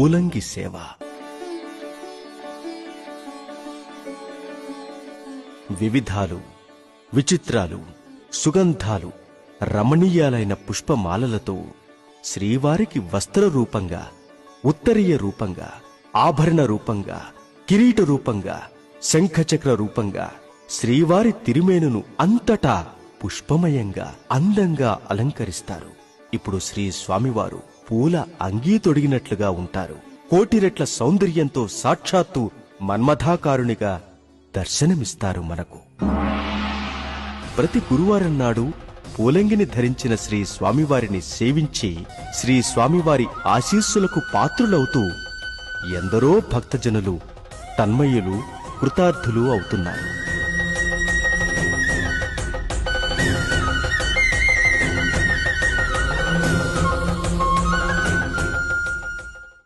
పూలంగి సేవ. వివిధాలు, విచిత్రాలు, సుగంధాలు, రమణీయాలైన పుష్పమాలలతో శ్రీవారికి వస్త్ర రూపంగా, ఉత్తరీయ రూపంగా, ఆభరణ రూపంగా, కిరీట రూపంగా, శంఖచక్ర రూపంగా శ్రీవారి తిరుమేనును అంతటా పుష్పమయంగా అందంగా అలంకరిస్తారు. ఇప్పుడు శ్రీ స్వామివారు పూల అంగీ తొడిగినట్లుగా ఉంటారు. కోటి రెట్ల సౌందర్యంతో సాక్షాత్తు మన్మథాకారునిగా దర్శనమిస్తారు మనకు. ప్రతి గురువారం నాడు పూలంగిని ధరించిన శ్రీ స్వామివారిని సేవించి శ్రీ స్వామివారి ఆశీస్సులకు పాత్రులవుతూ ఎందరో భక్తజనులు తన్మయులు, కృతార్థులు అవుతున్నారు.